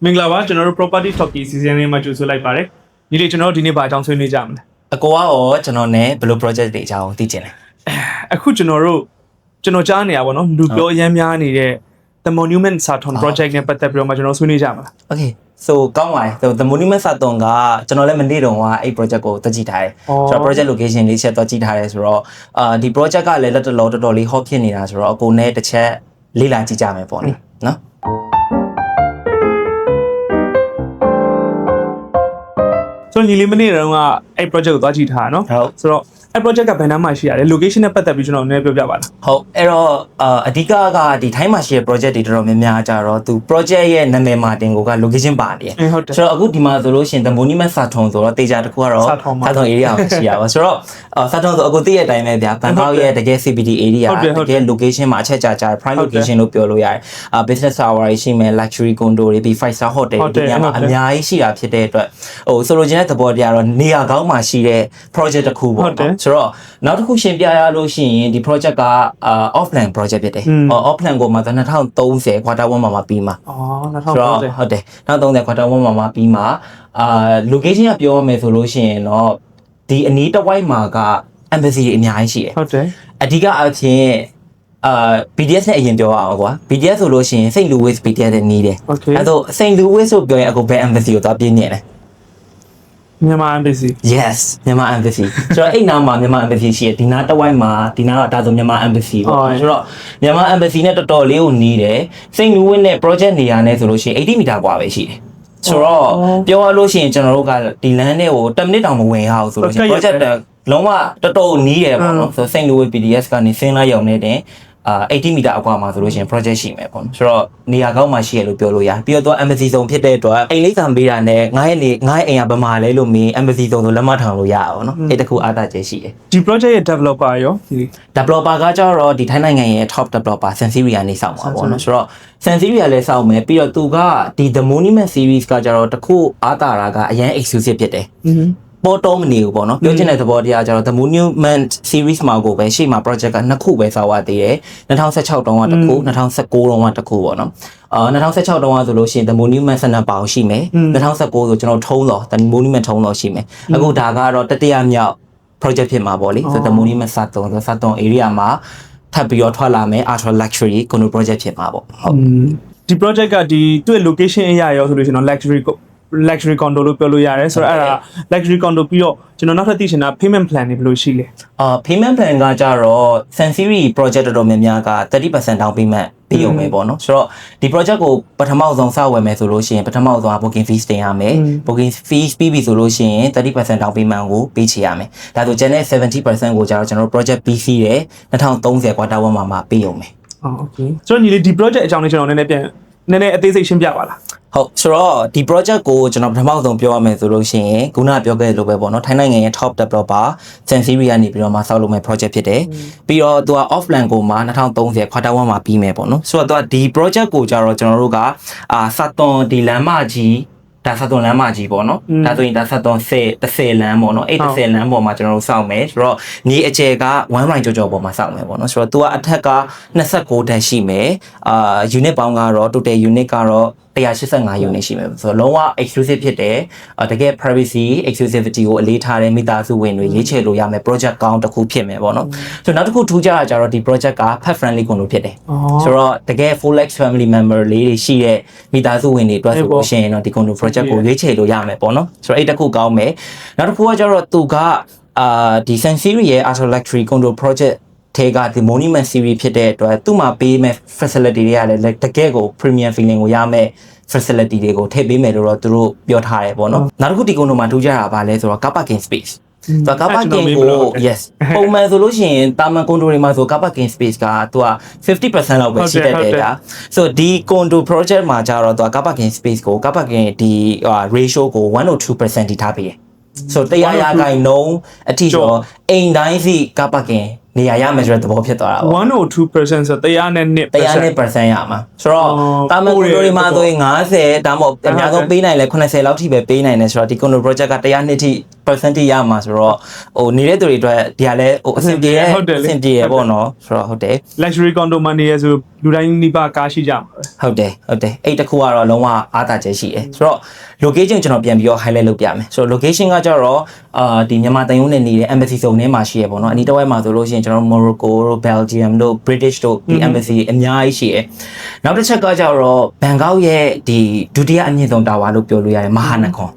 မင်္ဂလာပါကျွန်တော်တို့ property talkie season လေးမှာကြိုဆိုလိုက်ပါတယ်ဒီနေ့ကျွန်တော်တို့ဒီနေ့ဘာအကြောင်းဆွေးနွေးကြမလဲအကိုရောကျွန်တော်နဲ့ဘယ်လို project တွေအကြောင်းသိချင်လဲအခုကျွန်တော်ကြားနေရပါတော့လူပြောအရမ်းများနေတဲ့ The Monument Saturn project နဲ့ပတ်သက်ပြီးတော့မှကျွန်တော်ဆွေးနွေးကြမှာ Okay so ကောင်းပါတယ် so The Monument Saturn ကကျွန်တော်လည်းမနေ့တုန်းကအဲ့ project ကိုတက်ကြည့်ထားတယ်ကျွန်တော် project location လေးချက်တော့ကြည့်ထားတယ်ဆိုတော့ဒီ project ကလည်းလက်တော်တော်လေး hot ဖြစ်နေတာဆိုတော့အကိုနဲ့တစ်ချက်လေ့လာကြည့်ကြမယ်ပေါ့နော်ဆိုတော့ညီလေးမနေ့တုန်းကအဲ့ project ကိုသွားကြည့်ထားတာနော်ဆိုတော့အဲ့ project ကဘယ်နှမ်းမှာရှိရလဲ location နဲ့ပတ်သက်ပြီးကျွန်တော်နည်းပြောပြပါလားဟုတ်အဲ့တော့အဓိကကဒီထိုင်းမှာရှိတဲ့ project တွေတော်တော်များများကြတော့သူ project ရဲ့နာမည်မှာတင်ကိုက location ပါတယ်ဆိုတော့အခုဒီမှာဆိုလို့ရှိရင် The Monument Saturn ဆိုတော့တေချာတစ်ခုကတော့ Saturn area မှာရှိရပါဆိုတော့ Saturn ဆိုအခုသိတဲ့အတိုင်းပဲဗျာဘန်ကောက်ရဲ့တကယ် CBD area တကယ် location မှာအချက်ကြာ prime location လို့ပြောလို့ရတယ်business tower တွေရှိမယ် luxury condo တွေပြီး 5 star hotel တွေဒီညမှာအများကြီးရှိတာဖြစ်တဲ့အတွက်ဆိုလိုချင်တဲ့သဘောတရားတော့နေရာကောင်းမှာရှိတဲ့ project တစ်ခုပေါ့ဆိုတော့နောက်တစ်ခုရှင်းပြရလို့ရှိရင်ဒီ project ကoffline project ဖြစ်တယ်offline ကိုမှ2030 quarter 1မှာပြီးမှာ2030ဟုတ်တယ်2030 quarter 1မှာပြီးမှာlocation ကပြောရမယ်ဆိုလို့ရှိရင်တော့ဒီအနီးတစ်ဝိုက်မှာက embassy တွေအများကြီးရှိတယ်ဟုတ်တယ်အဓိကအဖြစ်BDS နဲ့အရင်ပြောအောင်ကွာ BDS ဆိုလို့ရှိရင် St. Louis BDS နဲ့နေတယ်အဲ့တော့ St. Louis ဆိုပြောရင်အခုဘယ် embassy ကိုသွားပြင်းနေလဲမြန်မာ embassy yes မြန်မာ embassy ဆိုတော့အဲ့နားမှာမြန်မာ embassy ရှိတယ်ဒီနားတစ်ဝိုက်မှာဒီနားကဒါဆိုမြန်မာ embassy ပေါ့ဆိုတော့မြန်မာ embassy နဲ့တော်တော်လေးကိုနီးတယ် St. Louis နဲ့ project နေရာနဲ့ဆိုလို့ရှိရင်80 မီတာกว่าပဲရှိတယ်ဆိုတော့ပြောရလို့ရှိရင်ကျွန်တော်တို့ကဒီလမ်းထဲကို10မိနစ်တောင်မဝင်ရအောင်ဆိုလို့ရှိရင် project လုံးဝတော်တော်နီးတယ်ပေါ့နော်ဆိုတော့ St. Louis BDS ကနေဆင်းလိုက်ရောက်နေတဲ့80 မီတာအကွာမှာဆိုလို့ရှိရင် project ရှိမယ်ပေါ့နော်ဆိုတော့နေရာကောင်းမှရှိရလို့ပြောလို့ရပြီးတော့ embassy zone ဖြစ်တဲ့အတွက်အိမ်လေးဆံပေးတာနဲ့ငါ့ရဲ့အိမ်ကဘယ်မှာလဲလို့မေး embassy zone ဆိုလက်မထောင်လို့ရအောင်နော်အဲ့တခုအားသာချက်ရှိတယ်ဒီ project ရဲ့ developer ရော developer ကကျတော့ဒီထိုင်းနိုင်ငံရဲ့ top developer Sanseria နေစောင့်ပါပေါ့နော်ဆိုတော့ Sanseria လည်းစောင့်မယ်ပြီးတော့သူကဒီ The Monument series ကကျတော့တခုအားသာတာကအရန် exclusive ဖြစ်တယ်ပေါ်တော့မနေဘူးပေါ့နော်ပြောချင်တဲ့သဘောတရားကျတော့ The Monument series မှာကိုပဲရှေ့မှာ project ကနှစ်ခုပဲစောက်ရသေးတယ်2016တုန်းကတစ်ခု2019တုန်းကတစ်ခုပေါ့နော်2016တုန်းကဆိုလို့ရှိရင် The Monument 12ပေါင်ရှိမယ်2019ဆိုကျွန်တော်ထုံးတော့ The Monument ထုံးတော့ရှိမယ်အခုဒါကတော့တတိယမြောက် project ဖြစ်မှာပေါ့လေဆို The Monument Saturn area မှာထပ်ပြီးတော့ထွက်လာမယ် ultra luxury condo project ဖြစ်မှာပေါ့ဟုတ်ဒီ project ကဒီသူ့ရဲ့ location အရာရောဆိုလို့ရှိရင်တော့ luxury condo လို့ပြောလို့ရတယ်ဆိုတော့အဲ့ဒါ luxury condo ပြီးတော့ကျွန်တော်နောက်ထပ်သိချင်တာ payment plan တွေဘယ်လိုရှိလဲpayment plan ကကြတော့ Sanseri project တော်တော်များများက 30% down payment ပေးရုံပဲပေါ့နော်ဆိုတော့ဒီ project ကိုပထမဆုံးစဝယ်မယ်ဆိုလို့ရှိရင်ပထမဆုံး booking fees တင်ရမယ် booking fees ပြီးပြီဆိုလို့ရှိရင် 30% down payment ကိုပေးချေရမယ်ဒါဆိုကျန်တဲ့ 70% ကိုကြတော့ကျွန်တော်တို့ project ပြီးစီးတယ်2030 quarter 1မှာပေးရုံပဲokay ဆိုတော့ညီလေးဒီ project အကြောင်းလေးကျွန်တော်နည်းနည်းအသေးစိတ်ရှင်းပြပါလားဟုတ်ဆိုတော့ဒီ project ကိုကျွန်တော်ပထမဆုံးပြောရမယ်ဆိုလို့ရှိရင်ခုနကပြောခဲ့လို့ပဲပေါ့နော်ထိုင်းနိုင်ငံရဲ့ top developer Sanseri ကနေပြီးတော့မှဆောက်လုပ်မဲ့ project ဖြစ်တယ်ပြီးတော့သူက offline ကိုမှ2030 quarter 1မှာပြီးမယ်ပေါ့နော်ဆိုတော့သူကဒီ project ကိုကြတော့ကျွန်တော်တို့ကSaturn ဒီလမ်းမကြီးဒါSaturnလမ်းမကြီးပေါ့နော်ဒါဆိုရင်ဒါSaturn 10လမ်းပေါ့နော်အဲ့10လမ်းပေါ်မှာကျွန်တော်တို့စောင့်မယ်ဆိုတော့ညီအကျယ်က1 line ကြောပေါ်မှာစောင့်မယ်ပေါ့နော်ဆိုတော့သူကအထက်က29ဓာတ်ရှိမယ်unit ပေါင်းကတော့ total unit ကတော့185 unit ရှိမယ်ဆိုတော့လုံးဝ exclusive ဖြစ်တယ်တကယ် privacy exclusivity ကိုအလေးထားတဲ့မိသားစုဝင်တွေရွေးချယ်လို့ရမယ် project ကောင်းတစ်ခုဖြစ်မယ်ပေါ့နော်ဆိုတော့နောက်တစ်ခုထူးခြားတာကြတော့ဒီ project က pet friendly ကုန်လို့ဖြစ်တယ်ဆိုတော့တကယ် full X family member လေးတွေရှိတဲ့မိသားစုဝင်တွေအတွက်ဆိုလို့ရှိရင်တော့ဒီကုန်လို့ project ကိုရွေးချယ်လို့ရမယ်ပေါ့နော်ဆိုတော့အဲ့တစ်ခုကောင်းမယ်နောက်တစ်ခုကကြတော့သူကဒီ Sanseri ရဲ့ ultra luxury condo projectထဲကဒီ Monument series ဖြစ်တဲ့အတွက်သူ့မှာပေးမဲ့ facility တွေကလည်းတကယ်ကို premium feeling ကိုရမဲ့ facility တွေကိုထည့်ပေးမယ်လို့တော့သူတို့ပြောထားတယ်ပေါ့နော်နောက်တစ်ခုဒီကုန်းတို့မှာထူးခြားတာပါလဲဆိုတော့ car parking space ဆိုတော့ car parking ကို yes ပုံမှန်ဆိုလို့ရှိရင်တာမန်ကွန်ဒိုတွေမှာဆို car parking space ကသူက 50% လောက်ပဲရှိတတ်တယ်ဗျာဆိုဒီ condo project မှာကျတော့သူက car parking space ကို car parking ဒီ ratio ကို 102% ထိထားပေးတယ်ဆိုတရားရဂိုင်နှုံးအထိတော့အိမ်တိုင်းစီ car parking နေရာရမယ်ဆိုတဲ့သဘောဖြစ်သွားတာပေါ့102% ဆို100% ရမှာဆိုတော့တာမန်ကွန်ဒိုတွေမှာဆိုရင်50ဒါမှမဟုတ်အများဆုံးပေးနိုင်လဲ80လောက်ထိပဲပေးနိုင်တယ်ဆိုတော့ဒီ condo project က100နှစ်ထိ percentage ရမှာဆိုတော့ဟိုနေတဲ့သူတွေအတွက်ဒီကလည်းဟိုအဆင်ပြေရဲ့အဆင်ပြေရဲ့ပေါ့နော်ဆိုတော့ဟုတ်တယ် luxury condo မှာနေရဆိုလူတိုင်းနိပါကားရှိကြမှာပဲ ဟုတ်တယ်အဲ့တခုကတော့လုံးဝအားသာချက်ရှိတယ်ဆိုတော့ location ကျွန်တော်ပြန်ပြီးတော့ highlight လုပ်ပြမယ်ဆိုတော့ location ကကြတော့ဒီမြန်မာတန်ယုံနဲ့နေတဲ့ embassy zone ထဲမှာရှိရပေါ့နော်အနီးတစ်ဝိုက်မှာဆိုလို့ရှိရင်ကျွန်တော် Morocco တို့ Belgium တို့ British တို့ဒီ embassy အများကြီးရှိရနောက်တစ်ချက်ကကြတော့ဘန်ကောက်ရဲ့ဒီဒုတိယအမြင့်ဆုံးတာဝါလို့ပြောလို့ရတယ်မဟာနခွန်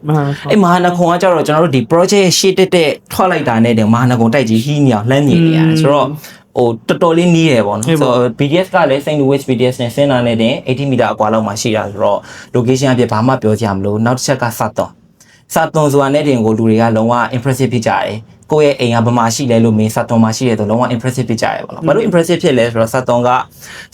အဲ့မဟာနခွန်ကကြတော့ကျွန်တော်တို့ဒီ project ရှေ့တက်ထွက်လိုက်တာနဲ့တင်မဟာနခွန်တိုက်ကြီးဟီးနေအောင်လှမ်းနေရတယ်ဆိုတော့ဟိုတော်တော်လေးနီးတယ်ပေါ့နော်ဆိုတော့ BTS ကလည်း St. Louis BTS နဲ့ဆင်းလာနေတဲ့80မီတာအကွာလောက်မှာရှိတာဆိုတော့ location အပြည့်ဘာမှပြောကြမလို့နောက်တစ်ချက်ကစသွန်ဆိုတာနဲ့တင်ကိုလူတွေကလုံးဝ impressive ဖြစ်ကြတယ်ကိုယ့်ရဲ့အိမ်ကဘယ်မှာရှိလဲလို့မင်းစသွန်မှာရှိတယ်ဆိုလုံးဝ impressive ဖြစ်ကြတယ်ပေါ့နော်ဘာလို့ impressive ဖြစ်လဲဆိုတော့စသွန်က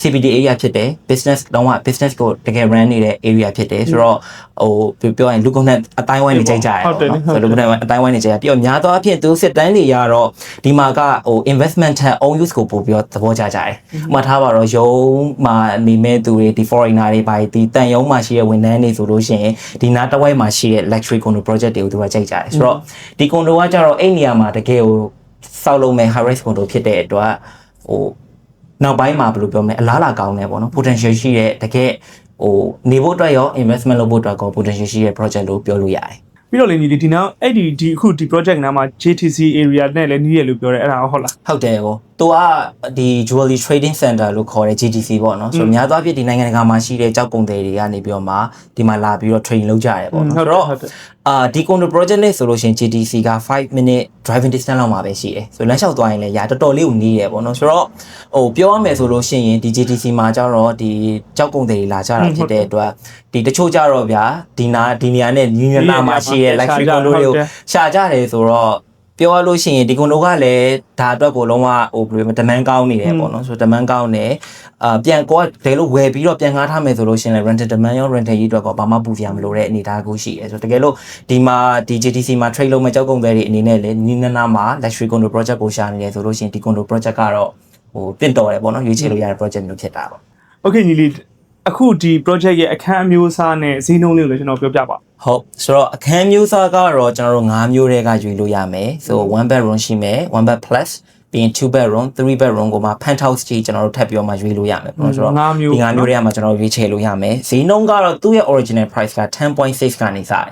CBD area ဖြစ်တယ် business လုံးဝ business ကိုတကယ် run နေတဲ့ area ဖြစ်တယ်ဆိုတော့ဟိုပြောရင်လူကုန်နဲ့အတိုင်းဝိုင်းနေကြတယ်ပေါ့နော်ဆိုလူကုန်နဲ့အတိုင်းဝိုင်းနေကြပြီးတော့များသောအားဖြင့်သူစစ်တမ်းတွေရတော့ဒီမှာကဟို investment ထက် own use ကိုပို့ပြီးတော့သဘောကျကြတယ်ဥပမာထားပါတော့ရုံးမှာနေမဲ့သူတွေဒီ foreigner တွေပါဒီတန်ရုံးမှာရှိတဲ့ဝန်ထမ်းတွေဆိုလို့ရှိရင်ဒီနားတစ်ဝိုက်မှာရှိတဲ့ luxury condo project တွေကိုသူကကြိုက်ကြတယ်ဆိုတော့ဒီ condo ကကြတော့အဲ့နေရာမှာတကယ်ကိုစောက်လုံးမဲ့ high-rise condo ဖြစ်တဲ့အတွက်ဟိုနောက်ပိုင်းမှာဘယ်လိုပြောမလဲအလားလာကောင်းတယ်ပေါ့နော် potential ရှိတဲ့တကယ်ဟိုနေဖို့အတွက်ရော investment လုပ်ဖို့အတွက်ကော potential ရှိတဲ့ project လို့ပြောလို့ရတယ်ပြီးတော့လေညီဒီနောက်အဲ့ဒီအခုဒီ project နားမှာ JTC area နဲ့လည်းနီးရလို့ပြောတယ်အဲ့ဒါဟုတ်လားဟုတ်တယ်ဟိုသူကဒီ jewelry trading center လို့ခေါ်တဲ့ GTC ပေါ့နော်ဆိုများသောအားဖြင့်ဒီနိုင်ငံတကာမှာရှိတဲ့ကြောက်ကုန်တွေကနေပြီးတော့မှဒီမှာလာပြီးတော့ train လုပ်ကြရတယ်ပေါ့နော်ဆိုတော့ဒီ condo project နဲ့ဆိုလို့ရှိရင် GTC က5 minute driving distance လောက်မှာပဲရှိတယ်ဆိုလမ်းလျှောက်သွားရင်လည်းရာတော်တော်လေးကိုနီးတယ်ပေါ့နော်ဆိုတော့ဟိုပြောရမယ်ဆိုလို့ရှိရင်ဒီ GTC မှာကျတော့ဒီကြောက်ကုန်တွေလာကြတာဖြစ်တဲ့အတွက်ဒီတချို့ကြတော့ဗျာဒီနေရာနဲ့ညီညွတ်လာမှရှိတဲ့ luxury condo တွေကိုရှာကြတယ်ဆိုတော့ပြောရလို့ရှိရင်ဒီကွန်ဒိုကလည်းဒါအတွက်ကိုလုံးဝဟိုဘယ်လို demand ကောင်းနေတယ်ပေါ့နော်ဆို demand ကောင်းနေပြန်ကိုကတကယ်လို့ဝယ်ပြီးတော့ပြန်ငှားထားမယ်ဆိုလို့ရှိရင်လည်း rental demand ရော rental ရေးအတွက်ကောဘာမှပူစရာမလိုတဲ့အနေအထားကိုရှိတယ်ဆိုတကယ်လို့ဒီမှာဒီ JTC မှာ trade လုပ်မဲ့ကြောက်ကုန်တွေအနေနဲ့လည်းနီးနားမှာ luxury condo project ကိုရှာနေတယ်ဆိုလို့ရှိရင်ဒီ condo project ကတော့ဟိုတင့်တော်တယ်ပေါ့နော်ရွေးချယ်လို့ရတဲ့ project မျိုးဖြစ်တာပေါ့ Okay ညီလေးအခုဒီ project ရဲ့အခန်းအမျိုးအစားနဲ့ဈေးနှုန်းလေးကိုလည်းကျွန်တော်ပြောပြပါဟုတ်ဆိုတော့အခန်းမျိုးစားကတော့ကျွန်တော်တို့၅မျိုးတွေကယူလို့ရမယ်ဆို1 bedroom ရှိမယ်1 bed plus ပြီးရင်2 bedroom 3 bedroom ကိုမှ penthouse ကြီးကျွန်တော်တို့ထပ်ပြီးတော့မှယူလို့ရမယ်ပေါ့ဆိုတော့ဒီ၅မျိုးတွေကမှကျွန်တော်ရွေးချယ်လို့ရမယ်ဈေးနှုန်းကတော့သူ့ရဲ့ original price က 10.6 ကနေစတယ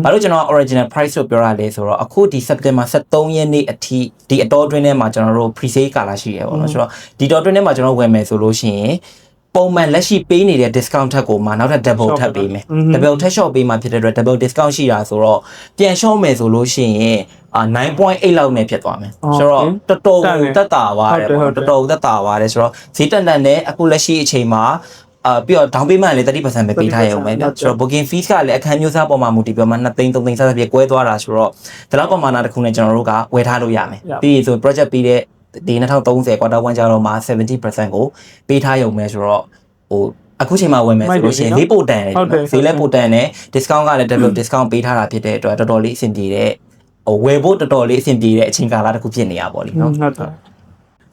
်ဘာလို့ကျွန်တော် original price လို့ပြောရလဲဆိုတော့အခုဒီ September 23ရက်နေ့အထိဒီအတော်အတွင်းထဲမှာကျွန်တော်တို့ pre-sale ကာလရှိရပေါ့နော်ဆိုတော့ဒီတော်အတွင်းထဲမှာကျွန်တော်ဝယ်မယ်ဆိုလို့ရှိရင်ပုံမှန်လက်ရှိပေးနေတဲ့ discount ထက်ကိုမှနောက်ထပ် double ထပ်ပေးမယ် double ထပ် short ပေးမှဖြစ်တဲ့အတွက် double discount ရှိတာဆိုတော့ပြန် short မယ်ဆိုလို့ရှိရင်9.8 လောက်နဲ့ဖြစ်သွားမယ်ဆိုတော့တော်တော်တက်တာပါတယ်ပေါ့တော်တော်တက်တာပါတယ်ဆိုတော့ဈေးတန်နဲ့အခုလက်ရှိအချိန်မှာပြီးတော့ down payment လည်း 30% ပဲပေးထားရအောင်ပဲဗျဆိုတော့ booking fees ကလည်းအခန်းမျိုးစားပေါ်မှာမူတည်ပြီးမှ2သိန်း3သိန်းစသဖြင့်ကွဲသွားတာဆိုတော့ဒီလောက်ပမာဏတစ်ခုနဲ့ကျွန်တော်တို့ကဝယ်ထားလို့ရမယ်ပြီးဆို project ပြီးတဲ့ဒီ2030 quarter 1ကျတော့မှာ 70% ကိုပေးထားရုံပဲဆိုတော့ဟိုအခုချိန်မှာဝယ်မယ်ဆိုလို့ရှိရင်ဈေးပိုတန်တယ်ဈေးလည်းပိုတန်တယ် discount ကလည်း double discount ပေးထားတာဖြစ်တဲ့အတွက်တော်တော်လေးအဆင်ပြေတဲ့ဟိုဝယ်ဖို့တော်တော်လေးအဆင်ပြေတဲ့အချိန်ကာလတစ်ခုဖြစ်နေရပါလိမ့်နော်ဟုတ်တယ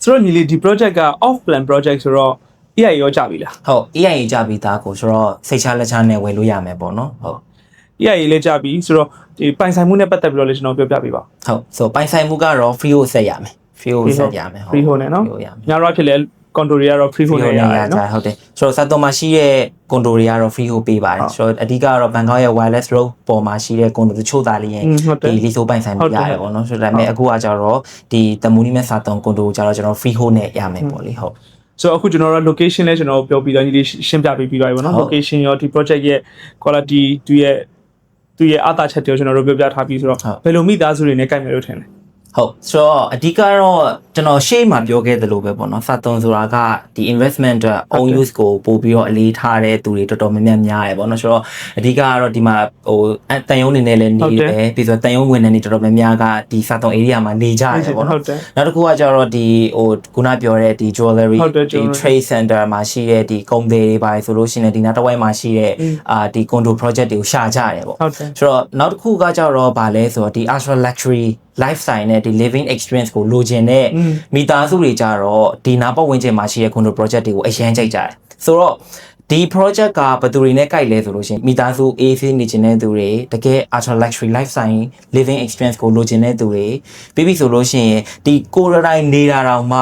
်ဆိုတော့ညီလေးဒီ project က off plan project ဆိုတော့ AI ရောကြပြီလားဟုတ် AI ကြပြီသားကိုဆိုတော့စိတ်ချလက်ချနဲ့ဝယ်လို့ရမယ်ပေါ့နော်ဟုတ် AI လည်းကြပြီဆိုတော့ဒီပိုင်ဆိုင်မှုနဲ့ပတ်သက်ပြီးတော့လည်းကျွန်တော်ပြောပြပေးပါဟုတ်ဆိုပိုင်ဆိုင်မှုကတော့ free hold ဆက်ရမယ် free hold ဆက်ရမယ်ဟုတ် free hold နဲ့နော်ညာတော့ဖြစ်လဲ condo တွေကတော့ free hold နဲ့ရတယ်နော်ဟုတ်တယ်ဆိုတော့စက်တော်မှာရှိတဲ့ condo တွေကတော့ free hold ပေးပါတယ်ဆိုတော့အဓိကတော့ဘန်ကောက်ရဲ့ wireless road ပေါ်မှာရှိတဲ့ condo တချို့သားလေးရင်ဒီလီဆိုပိုင်ဆိုင်မှုရတယ်ပေါ့နော်ဆိုတော့ဒါပေမဲ့အခုကကြတော့ဒီတမူနီမဲ့စာတုံ condo ကိုကြတော့ကျွန်တော် free hold နဲ့ရမယ်ပေါ့လေဟုတ်ဆိုအခုကျွန်တော်တို့ location လဲကျွန်တော်ပြောပြီးတော့ညီလေးရှင်းပြပေးပြီးသွားပြီပေါ့နော် location ရောဒီ project ရဲ့ quality သူရဲ့အားသာချက်တွေကိုကျွန်တော်တို့ပြောပြထားပြီးဆိုတော့ဘယ်လိုမိသားစုတွေနဲ့ကြိုက်မယ်လို့ထင်လဲဟုတ်ဆိုတော့အဓိကတော့ကျွန်တော်ရှေ့မှာပြောခဲ့သလိုပဲပေါ့နော်စာတုံဆိုတာကဒီ investment အတွက် own use ကိုပို့ပြီးတော့အလေးထားတဲ့သူတွေတော်တော်များများရယ်ပေါ့နော်ဆိုတော့အဓိကတော့ဒီမှာဟိုတန်ယုံနေနဲ့လည်းနေတယ်ပြီးဆိုတန်ယုံဝင်နေတော်တော်များများကဒီစာတုံ area မှာနေကြတယ်ပေါ့နော်နောက်တစ်ခုကကျတော့ဒီဟိုခုနပြောတဲ့ဒီ jewelry ဒီ trade center မှာရှိတဲ့ဒီကုန်တွေတွေပါဆိုလို့ရှိရင်ဒီနောက်တစ်ဝိုင်းမှာရှိတဲ့ဒီ condo project တွေကိုရှာကြတယ်ပေါ့ဆိုတော့နောက်တစ်ခုကကျတော့ဗာလဲဆိုတော့ဒီ ultra luxury lifestyle နဲ့ဒီ living experience ကိုလိုချင်တဲ့မိသားစုတွေကြတော့ဒီနာပတ်ဝန်းကျင်မှာရှိတဲ့ condo project တွေကိုအရန်ကြိုက်ကြတယ်ဆိုတော့ ဒီ project ကဘယ်သူတွေနဲ့ကြိုက်လဲဆိုလို့ရှိရင်မိသားစု AC နေချင်တဲ့သူတွေတကယ် ultra luxury lifestyle living experience ကိုလိုချင်တဲ့သူတွေပြီးပြီဆိုလို့ရှိရင်ဒီကိုယ်တိုင်နေတာတောင်မှ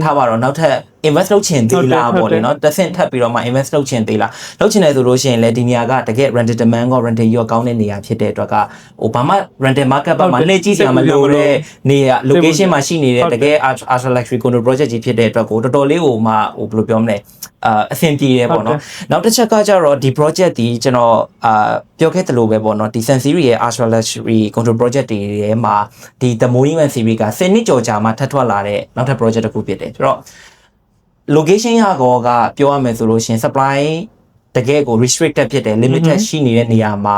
ထားပါတော့နောက်ထပ် invest လုပ်ချင်သေးလားပေါ့လေနော်တစ်ဆင့်ထပ်ပြီးတော့မှ invest လုပ်ချင်သေးလားလုပ်ချင်တယ်ဆိုလို့ရှိရင်လည်းဒီနေရာကတကယ် rented demand က rented yield ကောင်းတဲ့နေရာဖြစ်တဲ့အတွက်ကဟိုဘာမှ rented market ဘာမှလက်ကြည့်စရာမလိုတဲ့နေရာ location မှာရှိနေတဲ့တကယ် ultra luxury condo project ကြီးဖြစ်တဲ့အတွက်ကိုတော်တော်လေးဟိုမှဟိုဘယ်လိုပြောမလဲအဆင်ပြေတယ်ပေါ့နော်နောက်တစ်ချက်ကကျတော့ဒီ project ဒီကျွန်တော်ပြောခဲ့သလိုပဲပေါ့နော်ဒီ Sun Series ရဲ့ ultra luxury condo project တွေထဲမှာဒီ The Morning Man Series က10နှစ်ကျော်ကြာမှထပ်ထွက်လာတဲ့နောက်ထပ် project တစ်ခုဖြစ်တယ်ဆိုတော့location ရကောကပြောရမယ်ဆိုလို့ရှင် supply တကယ်ကို restricted ဖြစ်တယ် limited ရှိနေတဲ့နေရာမှာ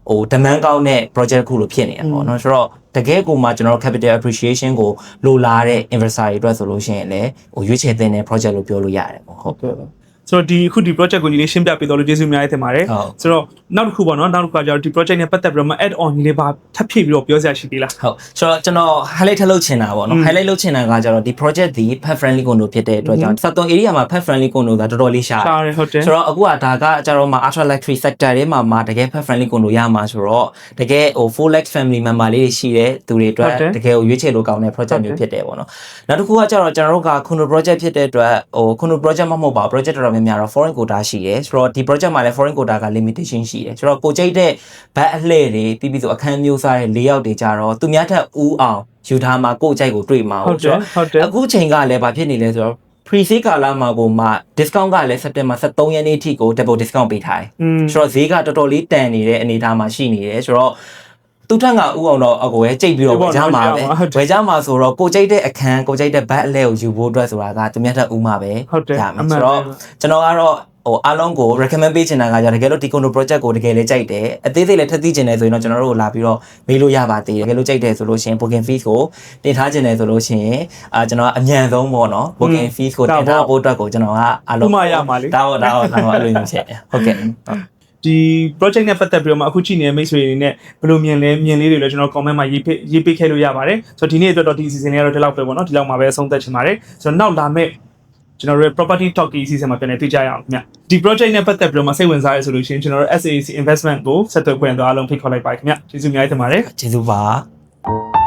ဟို demand ကောင်းတဲ့ project ခုလိုဖြစ်နေတယ်ပေါ့နော်ဆိုတော့တကယ်ကိုမှကျွန်တော် capital appreciation ကိုလိုလားတဲ့ investor တွေအတွက်ဆိုလို့ရှိရင်လည်းဟိုရွေးချယ်တဲ့ project လို့ပြောလို့ရတယ်ပေါ့ဟုတ်ကဲ့ဆိုတော့ဒီအခုဒီ project ကိုညီလေးရှင်းပြပေးတော့လို့ကျေးဇူးအများကြီးတင်ပါတယ်ဆိုတော့နောက်တစ်ခုပေါ့နော်နောက်တစ်ခါကျတော့ဒီ project နဲ့ပတ်သက်ပြီးတော့မှ add on ညီလေးပါထပ်ဖြည့်ပြီးတော့ပြောစရာရှိသေးလားဟုတ်ဆိုတော့ကျွန်တော် highlight ထပ်လုပ်ချင်တာပေါ့နော် highlight လုပ်ချင်တာကကျတော့ဒီ project ဒီ pet friendly condo ဖြစ်တဲ့အတွက်ကြောင့်73 area မှာ pet friendly condo ကတော်တော်လေးရှားတယ်ဟုတ်တယ်ဆိုတော့အခုကဒါကကျတော့မှ ultra luxury sector တွေမှာတကယ် pet friendly condo ရမှာဆိုတော့တကယ်ဟို full lex family member လေးတွေရှိတဲ့သူတွေအတွက်တကယ်ကိုရွေးချယ်လို့ကောင်းတဲ့ project မျိုးဖြစ်တယ်ပေါ့နော်နောက်တစ်ခုကကျတော့ကျွန်တော်တို့က condo project ဖြစ်တဲ့အတွက်ဟို condo project မဟုတ်ပါဘူး project တော်တော်များများတော့ foreign quota ရှိတယ်ဆိုတော့ဒီ project မှာလည်း foreign quota က limitation ရှိတယ်ဆိုတော့ကိုကြိတ်တဲ့ဘတ်အလှည့်တွေပြီးပြီးဆိုအခန်းမျိုးစားတဲ့ layout တွေကြတော့သူများထက်ဦးအောင်ယူထားမှာကိုကြိုက်ကိုတွေ့မှာဟုတ်ဆိုတော့အခုချိန်ကလည်းဘာဖြစ်နေလဲဆိုတော့ pre-sale ကာလမှာကိုမှ discount ကလည်း September 13 ရက်နေ့ထိကို double discount ပေးထားတယ်ဆိုတော့ဈေးကတော်တော်လေးတန်နေတဲ့အနေအထားမှာရှိနေတယ်ဆိုတော့သူထက်ကဥအောင်တော့အကိုရဲ့ကြိတ်ပြီးတော့ဝယ်ကြမှာပဲဝယ်ကြမှာဆိုတော့ကိုကြိတ်တဲ့အခန်းကိုကြိတ်တဲ့ဘတ်အလဲကိုယူဖို့အတွက်ဆိုတာကသူများထက်ဥမှာပဲရမယ်ဆိုတော့ကျွန်တော်ကတော့ဟိုအားလုံးကို recommend ပေးချင်တာကကြတကယ်လို့ဒီ condo project ကိုတကယ်လေးကြိုက်တယ်အသေးသေးလေးထပ်သိချင်တယ်ဆိုရင်တော့ကျွန်တော်တို့လာပြီးတော့မေးလို့ရပါသေးတယ်တကယ်လို့ကြိုက်တယ်ဆိုလို့ရှိရင် booking fees ကိုတင်ထားချင်တယ်ဆိုလို့ရှိရင်ကျွန်တော်အမြန်ဆုံးပေါ့နော် booking fees ကိုတင်ထားဖို့အတွက်ကိုကျွန်တော်ကအားလုံးဥမာရမှာလေဒါတော့အဲ့လိုမျိုးဖြစ်တယ်ဟုတ်ကဲ့ဒီ project နဲ့ပတ်သက်ပြီးတော့မှအခုကြည့်နေတဲ့မိတ်ဆွေတွေနဲ့ဘယ်လိုမြင်လဲမြင်လေးတွေလည်းကျွန်တော် comment မှာရေးပေးခဲ့လို့ရပါတယ်ဆိုတော့ဒီနေ့အတွက်တော့ဒီ season လေးကတော့ဒီလောက်ပဲပေါ့နော်ဒီလောက်မှာပဲအဆုံးသတ်ချင်ပါတယ်ဆိုတော့နောက်လာမယ့်ကျွန်တော်တို့ property talk အစီအစဉ်မှာပြန်လည်တွေ့ကြရအောင်ခင်ဗျဒီ project နဲ့ပတ်သက်ပြီးတော့မှစိတ်ဝင်စားရဆိုလို့ရှိရင်ကျွန်တော်တို့ SAC investment ကိုဆက်သွယ်ခွင့်တော့အားလုံးဖိတ်ခေါ်လိုက်ပါခင်ဗျကျေးဇူးအများကြီးတင်ပါတယ်ကျေးဇူးပါ